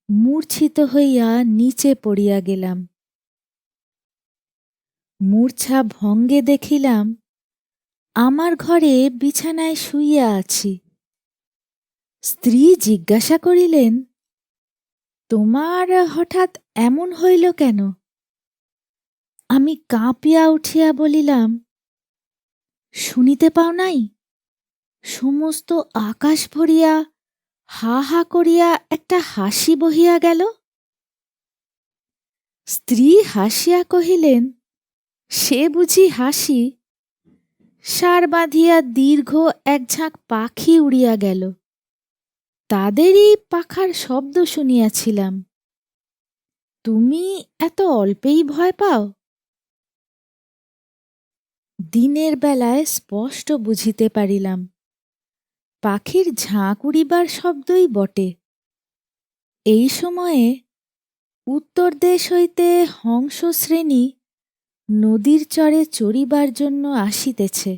মূর্ছিত হইয়া নিচে পড়িয়া গেলাম। মূর্ছা ভঙ্গে দেখিলাম আমার ঘরে বিছানায় শুইয়া আছি। স্ত্রী জিজ্ঞাসা করিলেন, তোমার হঠাৎ এমন হইল কেন? আমি কাঁপিয়া উঠিয়া বলিলাম, শুনিতে পাও নাই? সমস্ত আকাশ ভরিয়া হা হা করিয়া একটা হাসি বহিয়া গেল। স্ত্রী হাসিয়া কহিলেন, সে বুঝি হাসি? সার বাঁধিয়া দীর্ঘ এক ঝাঁক পাখি উড়িয়া গেল, তাদেরই পাখার শব্দ শুনিয়াছিলাম। তুমি এত অল্পেই ভয় পাও? দিনের বেলায় স্পষ্ট বুঝিতে পারিলাম, পাখির ঝাঁক উড়িবার শব্দই বটে। এই সময়ে উত্তর দেশ হইতে হংসশ্রেণী নদীর চরে চরিবার জন্য আসিতেছে,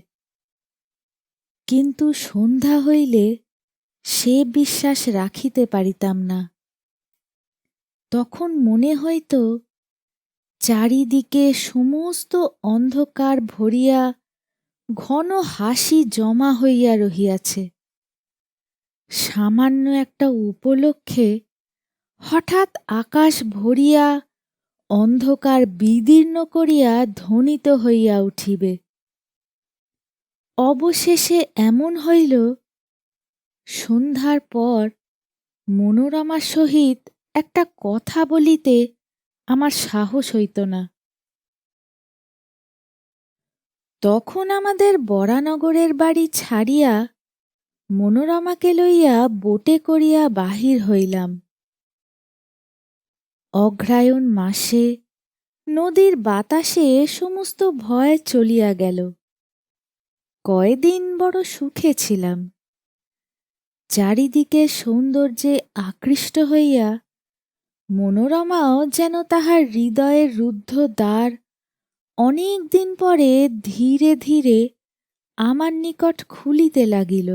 কিন্তু সন্ধ্যা হইলে সে বিশ্বাস রাখিতে পারিতাম না। তখন মনে হইত চারিদিকে সমস্ত অন্ধকার ভরিয়া ঘন হাসি জমা হইয়া রহিয়াছে। সামান্য একটা উপলক্ষে হঠাৎ আকাশ ভরিয়া অন্ধকার বিদীর্ণ করিয়া ধ্বনিত হইয়া উঠিবে। অবশেষে এমন হইল, সন্ধ্যার পর মনোরমার সহিত একটা কথা বলিতে আমার সাহস হইত না। তখন আমাদের বরানগরের বাড়ি ছাড়িয়া মনোরমাকে লইয়া বোটে করিয়া বাহির হইলাম। অগ্রহায়ণ মাসে নদীর বাতাসে সমস্ত ভয় চলিয়া গেল। কয়দিন বড় সুখে ছিলাম। চারিদিকে সৌন্দর্যে আকৃষ্ট হইয়া মনোরমাও যেন তাহার হৃদয়ের রুদ্ধ দ্বার অনেক দিন পরে ধীরে ধীরে আমার নিকট খুলিতে লাগিল।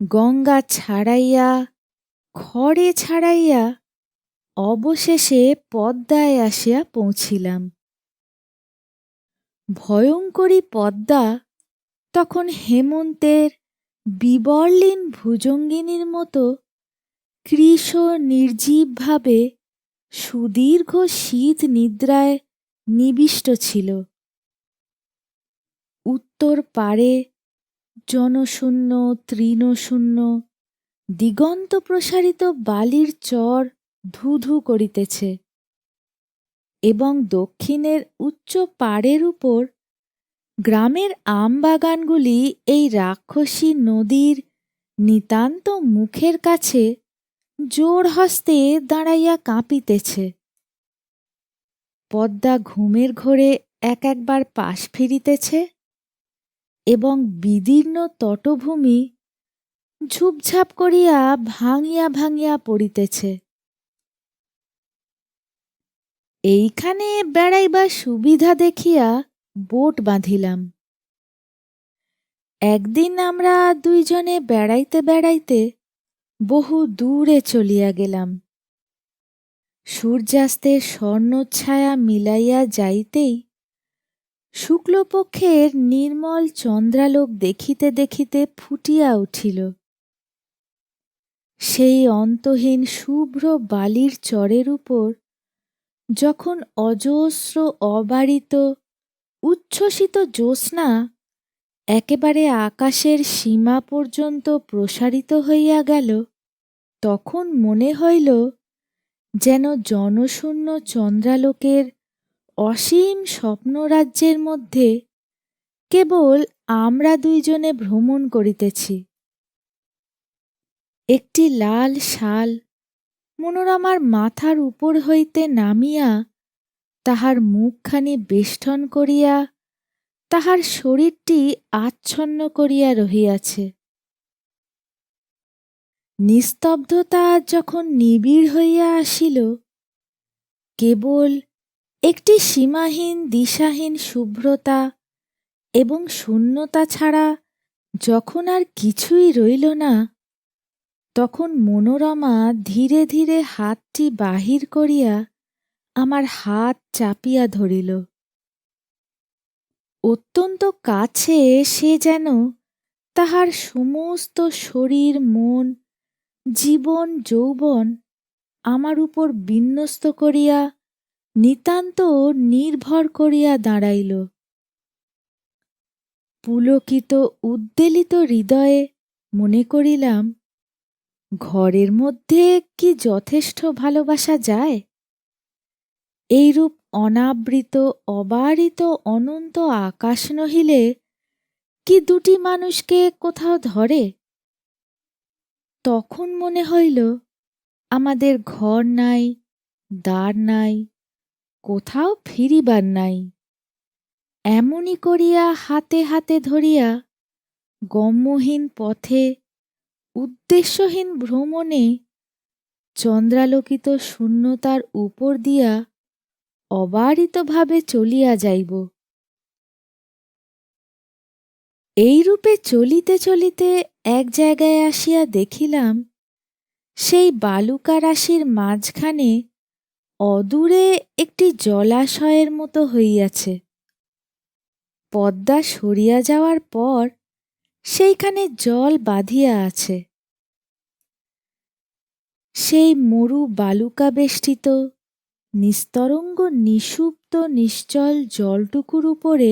গঙ্গা ছাড়াইয়া খড়ে ছাড়াইয়া অবশেষে পদ্মায় আসিয়া পৌঁছিলাম। ভয়ঙ্করী পদ্মা তখন হেমন্তের বিবর্লিন ভুজঙ্গিনীর মতো কৃশ নির্জীবভাবে সুদীর্ঘ শীত নিদ্রায় নিবিষ্ট ছিল। উত্তর পারে জনশূন্য তৃণশূন্য দিগন্ত প্রসারিত বালির চর ধু ধু করিতেছে, এবং দক্ষিণের উচ্চ পাড়ের উপর গ্রামের আমবাগানগুলি এই রাক্ষসী নদীর নিতান্ত মুখের কাছে জোর হস্তে দাঁড়াইয়া কাঁপিতেছে। পদ্মা ঘুমের ঘোরে এক একবার পাশ ফিরিতেছে, এবং বিদীর্ণ তটভূমি ঝুপঝাপ করিয়া ভাঙিয়া ভাঙিয়া পড়িতেছে। এইখানে বেড়াইবার সুবিধা দেখিয়া বোট বাঁধিলাম। একদিন আমরা দুইজনে বেড়াইতে বেড়াইতে বহু দূরে চলিয়া গেলাম। সূর্যাস্তের স্বর্ণচ্ছায়া মিলাইয়া যাইতেই শুক্লপক্ষের নির্মল চন্দ্রালোক দেখিতে দেখিতে ফুটিয়া উঠিল। সেই অন্তহীন শুভ্র বালির চরের উপর যখন অজস্র অবারিত উচ্ছ্বসিত জ্যোৎস্না একেবারে আকাশের সীমা পর্যন্ত প্রসারিত হইয়া গেল, তখন মনে হইল যেন জনশূন্য চন্দ্রালোকের অসীম স্বপ্নরাজ্যের মধ্যে কেবল আমরা দুইজনে ভ্রমণ করিতেছি। একটি লাল শাল মনোরমার মাথার উপর হইতে নামিয়া তাহার মুখখানি বেষ্টন করিয়া তাহার শরীরটি আচ্ছন্ন করিয়া রহিয়াছে। নিস্তব্ধতা যখন নিবিড় হইয়া আসিল, কেবল একটি সীমাহীন দিশাহীন শুভ্রতা এবং শূন্যতা ছাড়া যখন আর কিছুই রইল না, তখন মনোরমা ধীরে ধীরে হাতটি বাহির করিয়া আমার হাত চাপিয়া ধরিল। অত্যন্ত কাছে সে যেন তাহার সমস্ত শরীর মন জীবন যৌবন আমার উপর বিন্যস্ত করিয়া নিতান্ত নির্ভর করিয়া দাঁড়াইল। পুলকিত উদ্বেলিত হৃদয়ে মনে করিলাম, ঘরের মধ্যে কি যথেষ্ট ভালোবাসা যায়? এইরূপ অনাবৃত অবারিত অনন্ত আকাশ নহিলে কি দুটি মানুষকে কোথাও ধরে? তখন মনে হইল, আমাদের ঘর নাই, দ্বার নাই, কোথাও ফিরিবার নাই। এমনি করিয়া হাতে হাতে ধরিয়া গম্যহীন পথে উদ্দেশ্যহীন ভ্রমণে চন্দ্রালোকিত শূন্যতার উপর দিয়া অবারিতভাবে চলিয়া যাইব। এইরূপে চলিতে চলিতে এক জায়গায় আসিয়া দেখিলাম, সেই বালুকা রাশির মাঝখানে অদূরে একটি জলাশয়ের মতো হইয়াছে। পদ্মা সরিয়া যাওয়ার পর সেইখানে জল বাঁধিয়া আছে। সেই মরু বালুকা বেষ্টিত নিস্তরঙ্গ নিষুপ্ত নিশ্চল জলটুকুর উপরে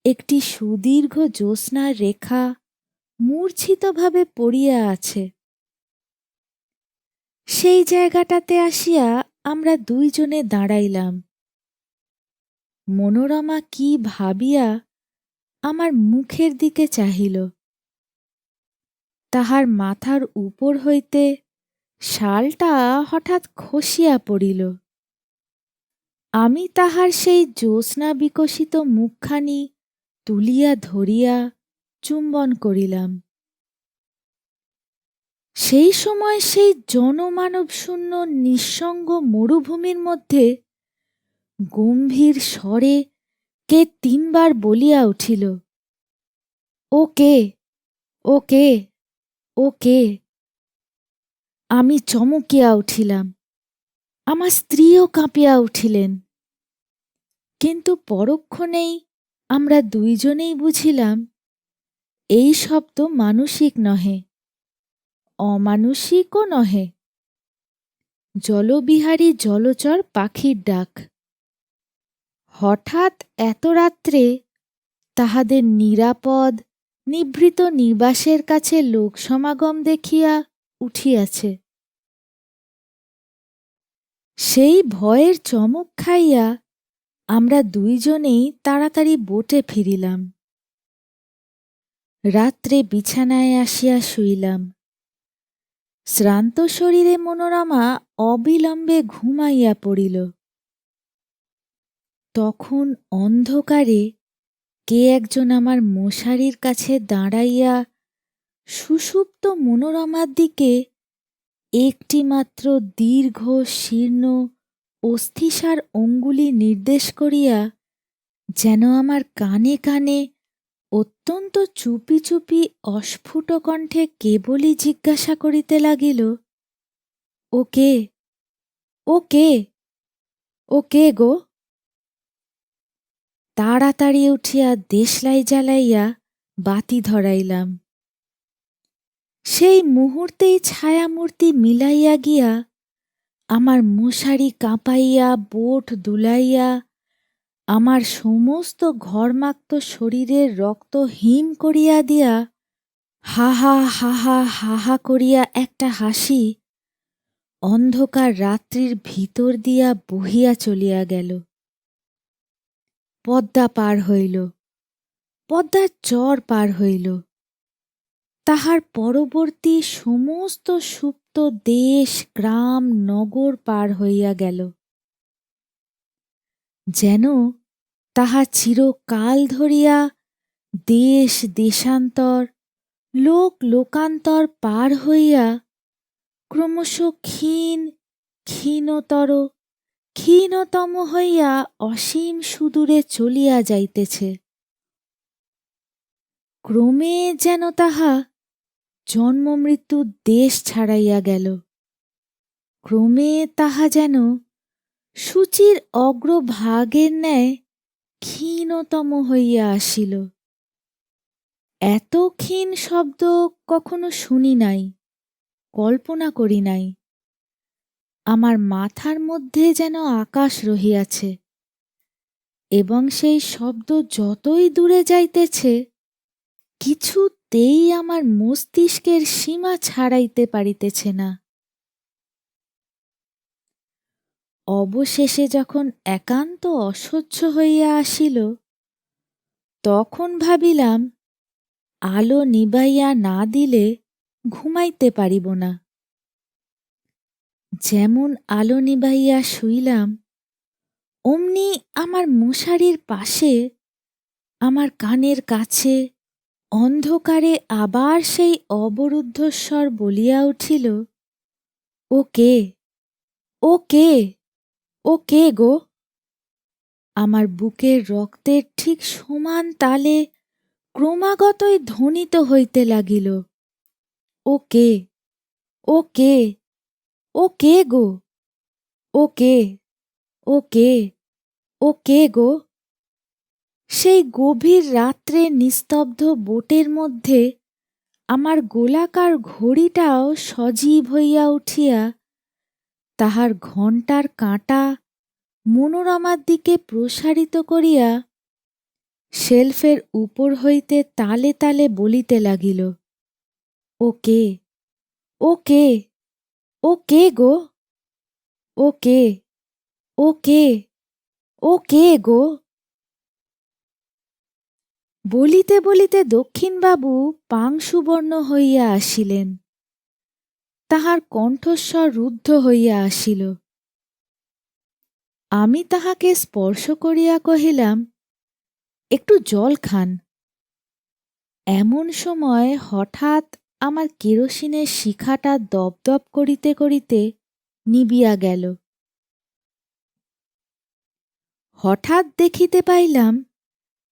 একটি সুদীর্ঘ জ্যোৎস্নার রেখা মূর্ছিতভাবে পড়িয়া আছে। সেই জায়গাটাতে আসিয়া আমরা দুইজনে দাঁড়াইলাম। মনোরমা কি ভাবিয়া আমার মুখের দিকে চাহিল। তাহার মাথার উপর হইতে শালটা হঠাৎ খসিয়া পড়িল। আমি তাহার সেই জ্যোৎস্না বিকশিত মুখখানি তুলিয়া ধরিয়া চুম্বন করিলাম। সেই সময় সেই জনমানবশূন্য নিঃসঙ্গ মরুভূমির মধ্যে গম্ভীর স্বরে কে তিনবার বলিয়া উঠিল, ও কে, ও কে, ও কে? আমি চমকিয়া উঠিলাম, আমার স্ত্রীও কাঁপিয়া উঠিলেন। কিন্তু পরক্ষণেই আমরা দুইজনেই বুঝিলাম, এই শব্দ মানসিক নহে, অমানুষিকও নহে, জলবিহারী জলচর পাখির ডাক। হঠাৎ এত রাত্রে তাহাদের নিরাপদ নিভৃত নিবাসের কাছে লোক সমাগম দেখিয়া উঠিয়াছে। সেই ভয়ের চমক খাইয়া আমরা দুইজনেই তাড়াতাড়ি বোটে ফিরিলাম। রাত্রে বিছানায় আসিয়া শুইলাম। শ্রান্ত শরীরে মনোরমা অবিলম্বে ঘুমাইয়া পড়িল। তখন অন্ধকারে কে একজন আমার মশারির কাছে দাঁড়াইয়া সুষুপ্ত মনোরমার দিকে একটিমাত্র দীর্ঘ শীর্ণ অস্থিসার অঙ্গুলি নির্দেশ করিয়া যেন আমার কানে কানে অত্যন্ত চুপি চুপি অস্ফুট কণ্ঠে কেবলই জিজ্ঞাসা করিতে লাগিল, ও কে, ও কে, ও কে গো? তাড়াতাড়ি উঠিয়া দেশলাই জ্বালাইয়া বাতি ধরাইলাম। সেই মুহূর্তেই ছায়ামূর্তি মিলাইয়া গিয়া আমার মশারি কাঁপাইয়া বোট দুলাইয়া আমার সমস্ত ঘর্মাক্ত শরীরের রক্ত হিম করিয়া দিয়া হাহা হাহা হাহা করিয়া একটা হাসি অন্ধকার রাত্রির ভিতর দিয়া বহিয়া চলিয়া গেল। পদ্মা পার হইল, পদ্মার চর পার হইল, তাহার পরবর্তী সমস্ত সুপ্ত দেশ গ্রাম নগর পার হইয়া গেল। যেন তাহা চিরকাল ধরিয়া দেশ দেশান্তর লোক লোকান্তর পার হইয়া ক্রমশ ক্ষীণ ক্ষীণতর ক্ষীণতম হইয়া অসীম সুদূরে চলিয়া যাইতেছে। ক্রমে যেন তাহা জন্মমৃত্যুর দেশ ছাড়াইয়া গেল। ক্রমে তাহা যেন সূচির অগ্রভাগের ন্যায় ক্ষীণতম হইয়া আসিল। এত ক্ষীণ শব্দ কখনো শুনি নাই, কল্পনা করি নাই। আমার মাথার মধ্যে যেন আকাশ রহিয়াছে, এবং সেই শব্দ যতই দূরে যাইতেছে, কিছুতেই আমার মস্তিষ্কের সীমা ছাড়াইতে পারিতেছে না। অবশেষে যখন একান্ত অসহ্য হইয়া আসিল, তখন ভাবিলাম আলো নিবাইয়া না দিলে ঘুমাইতে পারিব না। যেমন আলো নিবাইয়া শুইলাম, অমনি আমার মশারির পাশে, আমার কানের কাছে অন্ধকারে আবার সেই অবরুদ্ধ স্বর বলিয়া উঠিল, ও কে, ও কে, ও কে গো? আমার বুকের রক্তের ঠিক সমান তালে ক্রমাগতই ধ্বনিত হইতে লাগিল, ও কে, ও কে, ও কে গো, ও কে, ও কে, ও কে গো? সেই গভীর রাত্রে নিস্তব্ধ বোটের মধ্যে আমার গোলাকার ঘড়িটাও সজীব হইয়া উঠিয়া তাহার ঘণ্টার কাঁটা মনোরমার দিকে প্রসারিত করিয়া শেলফের উপর হইতে তালে তালে বলিতে লাগিল, ও কে, ও কে, ও কে গো, ও কে, ও কে, ও কে গো? বলিতে বলিতে দক্ষিণবাবু পাংশুবর্ণ হইয়া আসিলেন। তাহার কণ্ঠস্বর রুদ্ধ হইয়া আসিল। আমি তাহাকে স্পর্শ করিয়া কহিলাম, একটু জল খান। এমন সময় হঠাৎ আমার কেরোসিনের শিখাটা দপদপ করিতে করিতে নিবিয়া গেল। হঠাৎ দেখিতে পাইলাম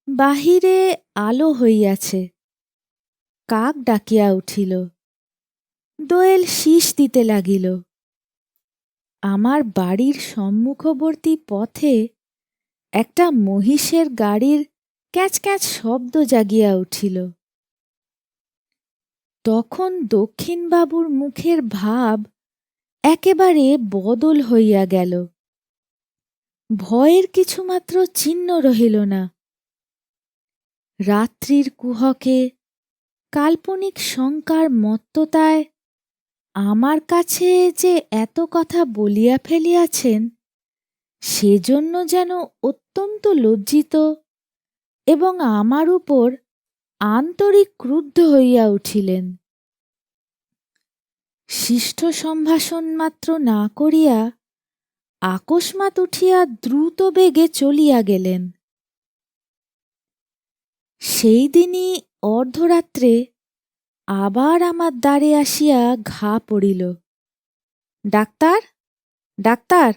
বাহিরে আলো হইয়াছে। কাক ডাকিয়া উঠিল, দোয়েল শীষ দিতে লাগিল। আমার বাড়ির সম্মুখবর্তী পথে একটা মহিষের গাড়ির ক্যাঁচ ক্যাঁচ শব্দ জাগিয়া উঠিল। তখন দক্ষিণবাবুর মুখের ভাব একেবারে বদল হইয়া গেল। ভয়ের কিছুমাত্র চিহ্ন রহিল না। রাত্রির কুহকে, কাল্পনিক শঙ্কার মত্ততায় আমার কাছে যে এত কথা বলিয়া ফেলিয়াছেন, সেজন্য যেন অত্যন্ত লজ্জিত এবং আমার উপর আন্তরিক ক্রুদ্ধ হইয়া উঠিলেন। শিষ্ট সম্ভাষণ মাত্র না করিয়া আকস্মাৎ উঠিয়া দ্রুত বেগে চলিয়া গেলেন। সেই দিনই অর্ধরাত্রে আবার আমার দ্বারে আসিয়া ঘা পড়িল, ডাক্তার, ডাক্তার,